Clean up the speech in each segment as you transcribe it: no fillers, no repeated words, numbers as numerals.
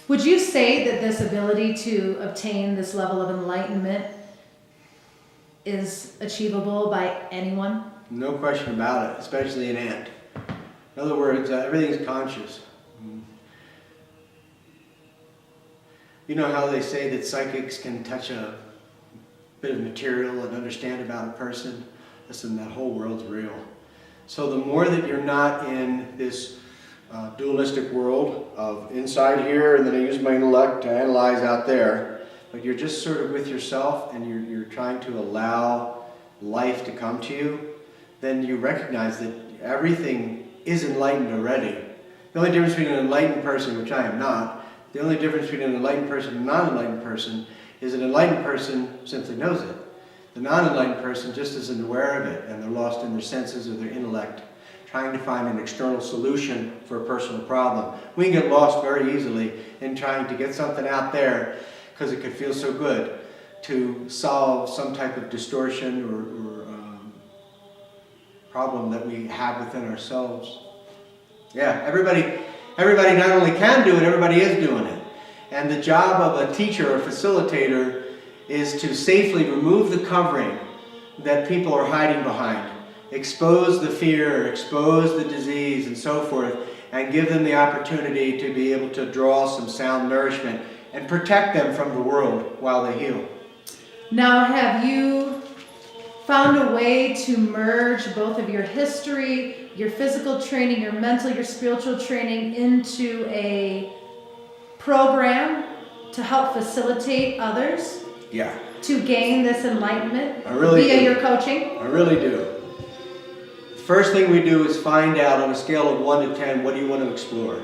Would you say that this ability to obtain this level of enlightenment is achievable by anyone? No question about it, especially an ant. In other words, everything's conscious. You know how they say that psychics can touch a bit of material and understand about a person? Listen, that whole world's real. So the more that you're not in this dualistic world of inside here and then I use my intellect to analyze out there, but you're just sort of with yourself and you're trying to allow life to come to you, then you recognize that everything is enlightened already. The only difference between an enlightened person, which I am not, the only difference between an enlightened person and a non-enlightened person is an enlightened person simply knows it. The non-enlightened person just isn't aware of it and they're lost in their senses or their intellect, trying to find an external solution for a personal problem. We can get lost very easily in trying to get something out there because it could feel so good to solve some type of distortion or problem that we have within ourselves. Yeah, everybody not only can do it, everybody is doing it. And the job of a teacher or facilitator is to safely remove the covering that people are hiding behind, expose the fear, expose the disease and so forth, and give them the opportunity to be able to draw some sound nourishment and protect them from the world while they heal. Now, have you found a way to merge both of your history, your physical training, your mental, your spiritual training into a program to help facilitate others? Yeah. To gain this enlightenment I really via do. your coaching? I really do. The first thing we do is find out on a scale of 1 to 10, what do you want to explore?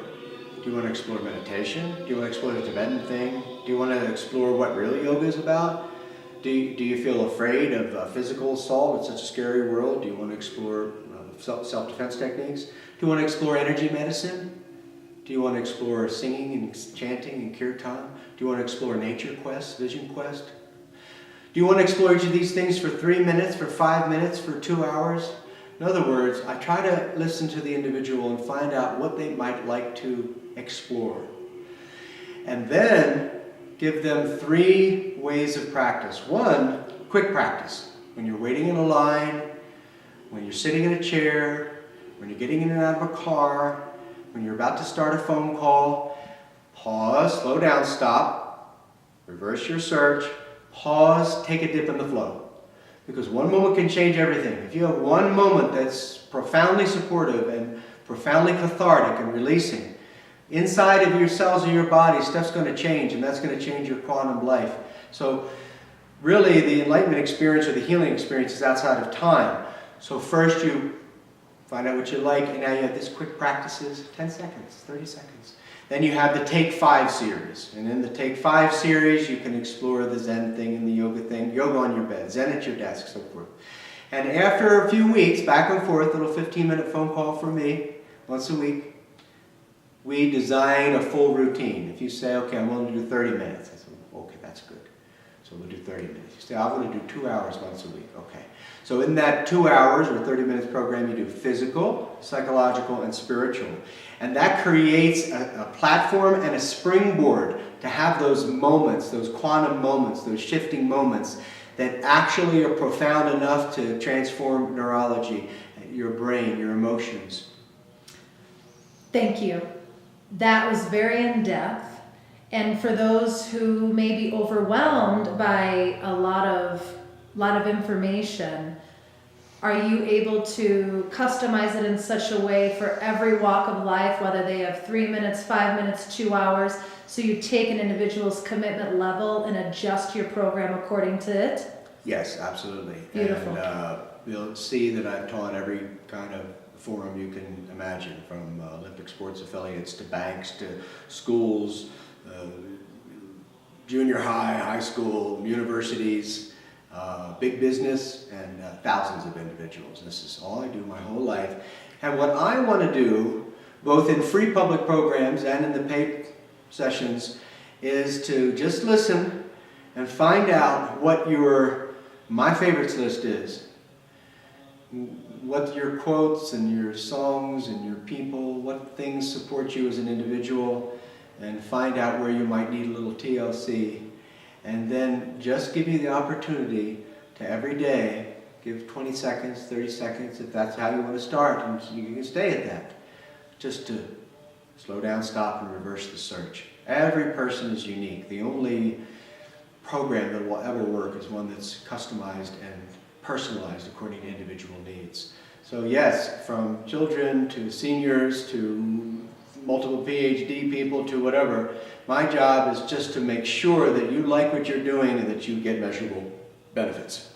Do you want to explore meditation? Do you want to explore the Tibetan thing? Do you want to explore what real yoga is about? Do you feel afraid of physical assault? It's such a scary world. Do you want to explore self-defense techniques? Do you want to explore energy medicine? Do you want to explore singing and chanting and kirtan? Do you want to explore nature quest, vision quest? Do you want to explore each of these things for 3 minutes, for 5 minutes, for 2 hours? In other words, I try to listen to the individual and find out what they might like to explore. And then give them 3 ways of practice. 1, quick practice. When you're waiting in a line, when you're sitting in a chair, when you're getting in and out of a car, when you're about to start a phone call, pause, slow down, stop, reverse your search, pause, take a dip in the flow. Because one moment can change everything. If you have one moment that's profoundly supportive and profoundly cathartic and releasing, inside of your cells of your body, stuff's going to change, and that's going to change your quantum life. So really, the enlightenment experience or the healing experience is outside of time. So first you find out what you like, and now you have this quick practices, 10 seconds, 30 seconds. Then you have the Take 5 series. And in the Take 5 series, you can explore the Zen thing and the yoga thing, yoga on your bed, Zen at your desk, so forth. And after a few weeks, back and forth, a little 15-minute phone call from me, once a week, we design a full routine. If you say, okay, I'm willing to do 30 minutes, I say, okay, that's good. So we'll do 30 minutes. You say, I want to do 2 hours once a week. Okay. So in that 2 hours or 30 minutes program, you do physical, psychological, and spiritual. And that creates a platform and a springboard to have those moments, those quantum moments, those shifting moments that actually are profound enough to transform neurology, your brain, your emotions. Thank you. That was very in-depth. And for those who may be overwhelmed by a lot of information, are you able to customize it in such a way for every walk of life, whether they have 3 minutes, 5 minutes, 2 hours, so you take an individual's commitment level and adjust your program according to it? Yes, absolutely. Beautiful. And you'll see that I've taught every kind of forum you can imagine, from Olympic sports affiliates to banks to schools, junior high, high school, universities, big business, and thousands of individuals. This is all I do my whole life. And what I want to do, both in free public programs and in the paid sessions, is to just listen and find out what my favorites list is. What your quotes and your songs and your people, what things support you as an individual, and find out where you might need a little TLC, and then just give you the opportunity to every day give 20 seconds, 30 seconds, if that's how you want to start, and you can stay at that. Just to slow down, stop, and reverse the search. Every person is unique. The only program that will ever work is one that's customized and personalized according to individual needs. So yes, from children to seniors to multiple PhD people to whatever, my job is just to make sure that you like what you're doing and that you get measurable benefits.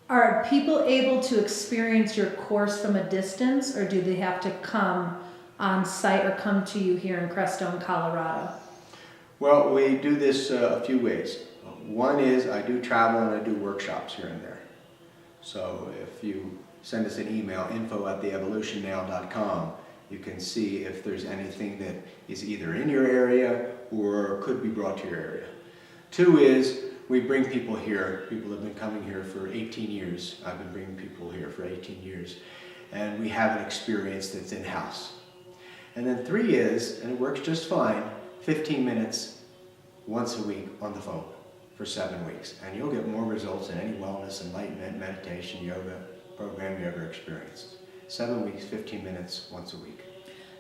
Are people able to experience your course from a distance, or do they have to come on site or come to you here in Crestone, Colorado? Well, we do this a few ways. One is I do travel and I do workshops here and there. So if you send us an email, info@theevolutionnow.com, you can see if there's anything that is either in your area or could be brought to your area. Two is we bring people here. People have been coming here for 18 years. I've been bringing people here for 18 years. And we have an experience that's in-house. And then three is, and it works just fine, 15 minutes once a week on the phone for 7 weeks. And you'll get more results than any wellness, enlightenment, meditation, yoga program you ever experienced. 7 weeks, 15 minutes once a week.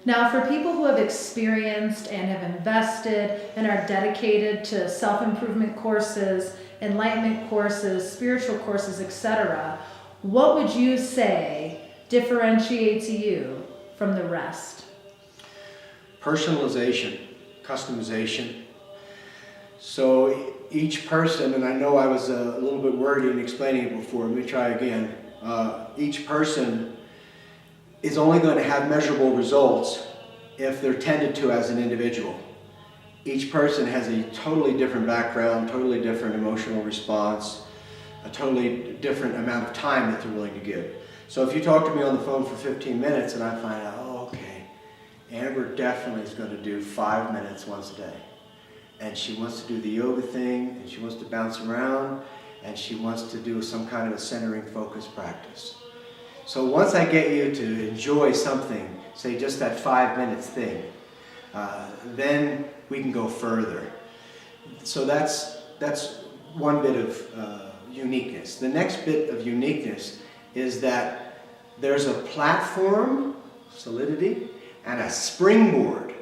Now, for people who have experienced and have invested and are dedicated to self-improvement courses, enlightenment courses, spiritual courses, etc., what would you say differentiates you from the rest? Personalization, customization. So each person, and I know I was a little bit wordy in explaining it before, let me try again. Each person is only going to have measurable results if they're tended to as an individual. Each person has a totally different background, totally different emotional response, a totally different amount of time that they're willing to give. So if you talk to me on the phone for 15 minutes and I find out, oh, okay, Amber definitely is going to do 5 minutes once a day. And she wants to do the yoga thing, and she wants to bounce around, and she wants to do some kind of a centering focus practice. So once I get you to enjoy something, say just that 5 minutes thing, then we can go further. So that's one bit of uniqueness. The next bit of uniqueness is that there's a platform, solidity, and a springboard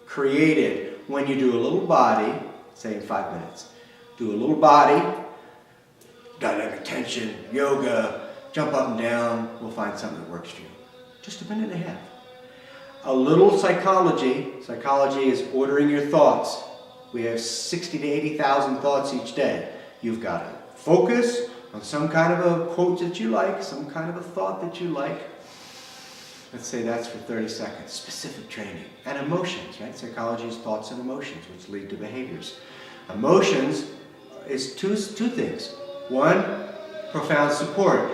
created when you do a little body, say in 5 minutes. Do a little body, dynamic tension, yoga, jump up and down, we'll find something that works for you. Just a minute and a half. A little psychology. Psychology is ordering your thoughts. We have 60 to 80,000 thoughts each day. You've got to focus on some kind of a quote that you like, some kind of a thought that you like. Let's say that's for 30 seconds. Specific training. And emotions, right? Psychology is thoughts and emotions, which lead to behaviors. Emotions is two things. One, profound support.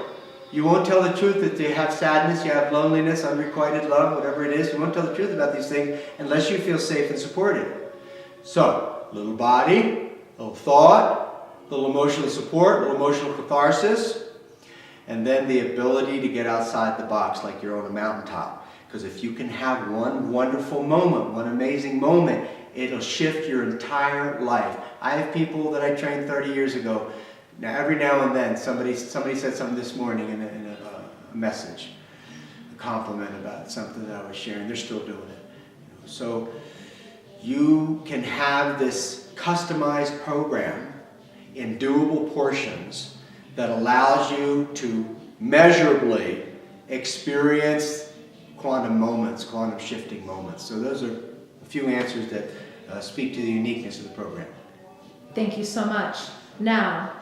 You won't tell the truth that you have sadness, you have loneliness, unrequited love, whatever it is. You won't tell the truth about these things unless you feel safe and supported. So, little body, little thought, little emotional support, little emotional catharsis, and then the ability to get outside the box like you're on a mountaintop. Because if you can have one wonderful moment, one amazing moment, it'll shift your entire life. I have people that I trained 30 years ago. Now, every now and then, somebody said something this morning in a message, a compliment about something that I was sharing. They're still doing it. So you can have this customized program in doable portions that allows you to measurably experience quantum moments, quantum shifting moments. So those are a few answers that speak to the uniqueness of the program. Thank you so much. Now,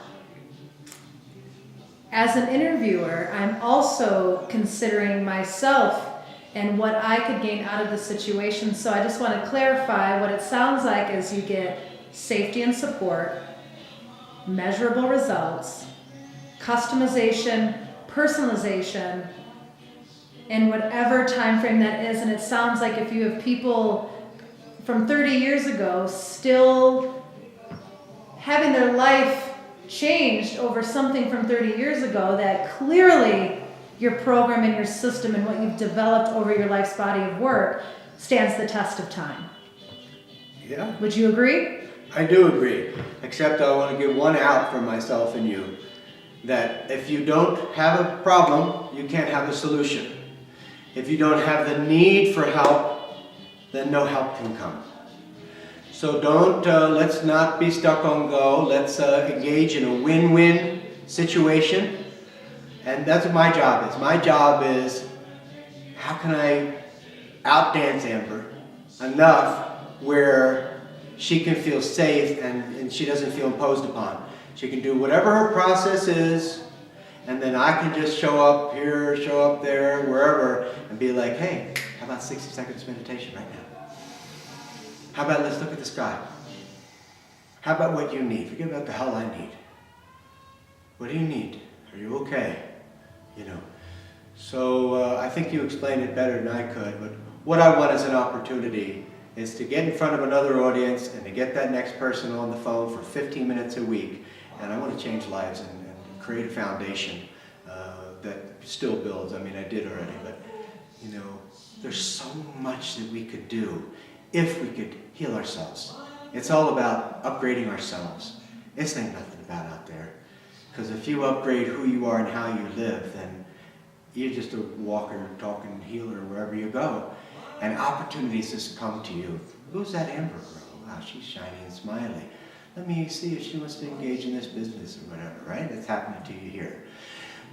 as an interviewer, I'm also considering myself and what I could gain out of the situation. So I just want to clarify what it sounds like is you get safety and support, measurable results, customization, personalization, in whatever time frame that is. And it sounds like if you have people from 30 years ago still having their life changed over something from 30 years ago, that clearly your program and your system and what you've developed over your life's body of work stands the test of time. Yeah. Would you agree? I do agree, except I want to give one out for myself and you, that if you don't have a problem, you can't have a solution. If you don't have the need for help, then no help can come. So let's not be stuck on go. Let's engage in a win-win situation. And that's what my job is. My job is, how can I outdance Amber enough where she can feel safe and she doesn't feel imposed upon. She can do whatever her process is, and then I can just show up here, show up there, wherever, and be like, hey, how about 60 seconds meditation right now? How about let's look at the sky? How about what you need? Forget about the hell I need. What do you need? Are you okay? You know. So I think you explained it better than I could, but what I want as an opportunity is to get in front of another audience and to get that next person on the phone for 15 minutes a week. And I want to change lives and create a foundation that still builds. I mean, I did already, but you know, there's so much that we could do if we could heal ourselves. It's all about upgrading ourselves. This ain't nothing about out there. Because if you upgrade who you are and how you live, then you're just a walker, talking healer wherever you go. And opportunities just come to you. Who's that Amber girl? Wow, she's shiny and smiley. Let me see if she wants to engage in this business or whatever, right? That's happening to you here.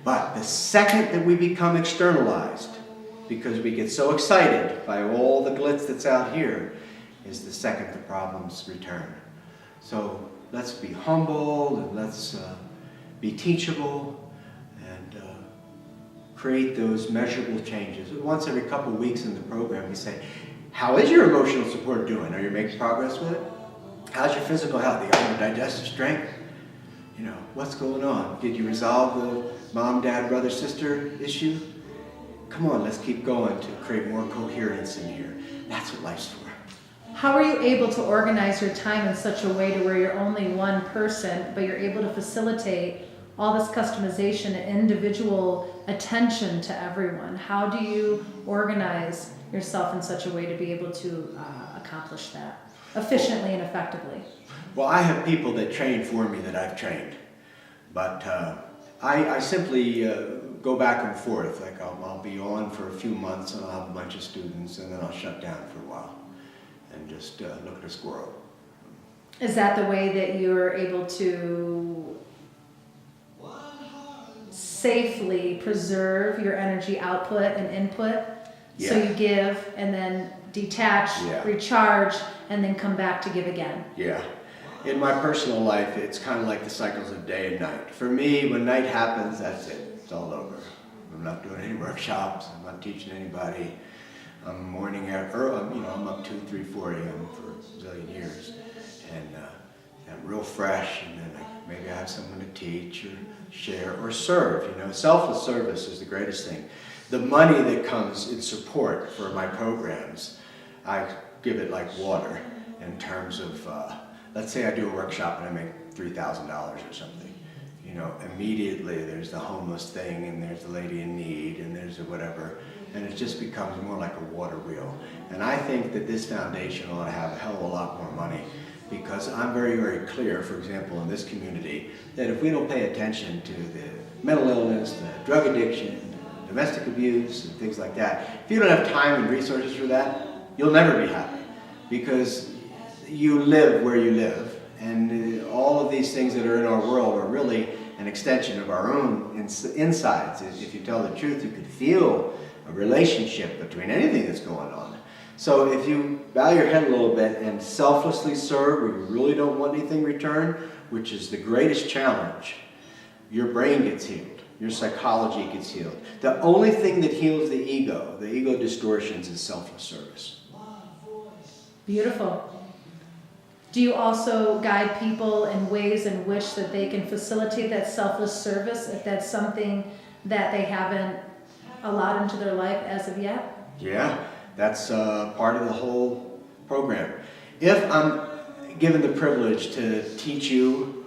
But the second that we become externalized, because we get so excited by all the glitz that's out here, is the second the problems return. So let's be humble and let's be teachable and create those measurable changes. Once every couple of weeks in the program, we say, how is your emotional support doing? Are you making progress with it? How's your physical health? You got your digestive strength? You know, what's going on? Did you resolve the mom, dad, brother, sister issue? Come on, let's keep going to create more coherence in here. That's what life's for. How are you able to organize your time in such a way to where you're only one person, but you're able to facilitate all this customization and individual attention to everyone? How do you organize yourself in such a way to be able to accomplish that efficiently and effectively? Well, I have people that train for me that I've trained, but I simply go back and forth. Like I'll be on for a few months and I'll have a bunch of students, and then I'll shut down for a while and just look at a squirrel. Is that the way that you're able to safely preserve your energy output and input? Yeah. So you give and then detach, recharge, and then come back to give again. Yeah. In my personal life, it's kind of like the cycles of day and night. For me, when night happens, that's it. It's all over. I'm not doing any workshops. I'm not teaching anybody. I'm morning early. You know, I'm up 2, 3, 4 a.m. for a zillion years, and I'm real fresh. And then maybe I have someone to teach or share or serve. You know, selfless service is the greatest thing. The money that comes in support for my programs, I give it like water in terms of, let's say I do a workshop and I make $3,000 or something. You know, immediately there's the homeless thing and there's the lady in need and there's a whatever, and it just becomes more like a water wheel. And I think that this foundation ought to have a hell of a lot more money, because I'm very, very clear, for example, in this community, that if we don't pay attention to the mental illness, the drug addiction, domestic abuse, and things like that, if you don't have time and resources for that, you'll never be happy, because you live where you live, and all of these things that are in our world are really an extension of our own insides. If you tell the truth, you could feel a relationship between anything that's going on. So if you bow your head a little bit and selflessly serve, where you really don't want anything returned, which is the greatest challenge, your brain gets healed. Your psychology gets healed. The only thing that heals the ego distortions, is selfless service. Beautiful. Do you also guide people in ways in which that they can facilitate that selfless service, if that's something that they haven't allowed into their life as of yet? Yeah, that's part of the whole program. If I'm given the privilege to teach you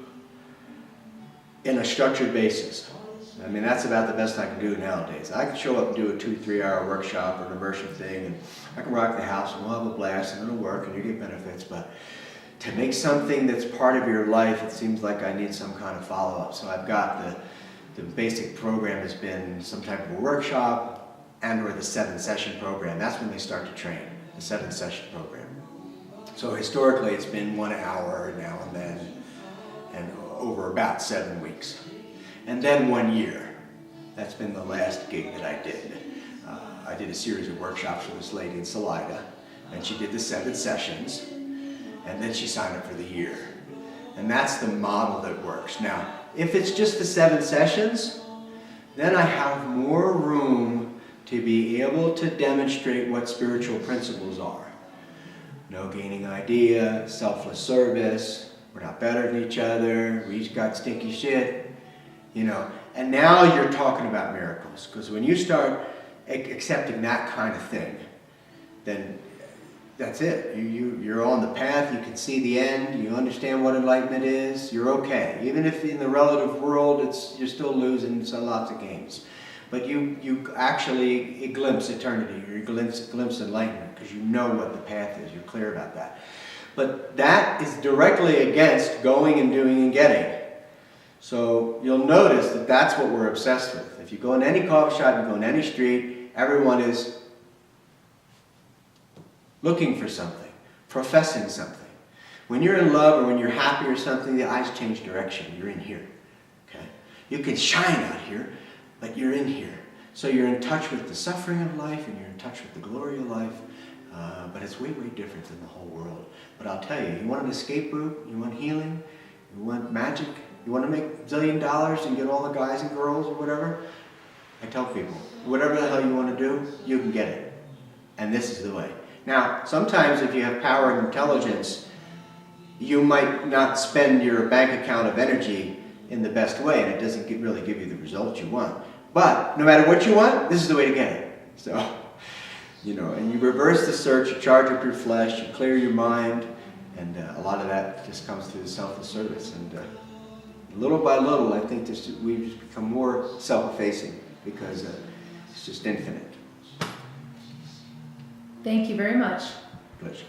in a structured basis, I mean, that's about the best I can do nowadays. I can show up and do a 2-3 hour workshop or an immersion thing, and I can rock the house, and we'll have a blast, and it'll work, and you get benefits. But to make something that's part of your life, it seems like I need some kind of follow-up. So I've got the basic program has been some type of a workshop and or the 7-session program. That's when they start to train, the 7-session program. So historically, it's been 1 hour now and then, and over about 7 weeks. And then 1 year. That's been the last gig that I did. I did a series of workshops with this lady in Salida, and she did the 7 sessions, and then she signed up for the year. And that's the model that works. Now, if it's just the 7 sessions, then I have more room to be able to demonstrate what spiritual principles are. No gaining idea, selfless service, we're not better than each other, we each got stinky shit. You know, and now you're talking about miracles, because when you start accepting that kind of thing, then that's it. You're on the path, you can see the end, you understand what enlightenment is, you're okay. Even if in the relative world you're still losing lots of games. But you actually glimpse eternity, you glimpse enlightenment, because you know what the path is, you're clear about that. But that is directly against going and doing and getting. So you'll notice that that's what we're obsessed with. If you go in any coffee shop, you go in any street, everyone is looking for something, professing something. When you're in love or when you're happy or something, the eyes change direction. You're in here. Okay? You can shine out here, but you're in here. So you're in touch with the suffering of life and you're in touch with the glory of life. But it's way, way different than the whole world. But I'll tell you, you want an escape route, you want healing, you want magic, you want to make $1 zillion and get all the guys and girls or whatever? I tell people, whatever the hell you want to do, you can get it. And this is the way. Now, sometimes if you have power and intelligence, you might not spend your bank account of energy in the best way, and it doesn't really give you the results you want. But no matter what you want, this is the way to get it. So, you know, and you reverse the search, you charge up your flesh, you clear your mind, and a lot of that just comes through the selfless service. And little by little, I think we've just become more self-effacing because it's just infinite. Thank you very much. Pleasure.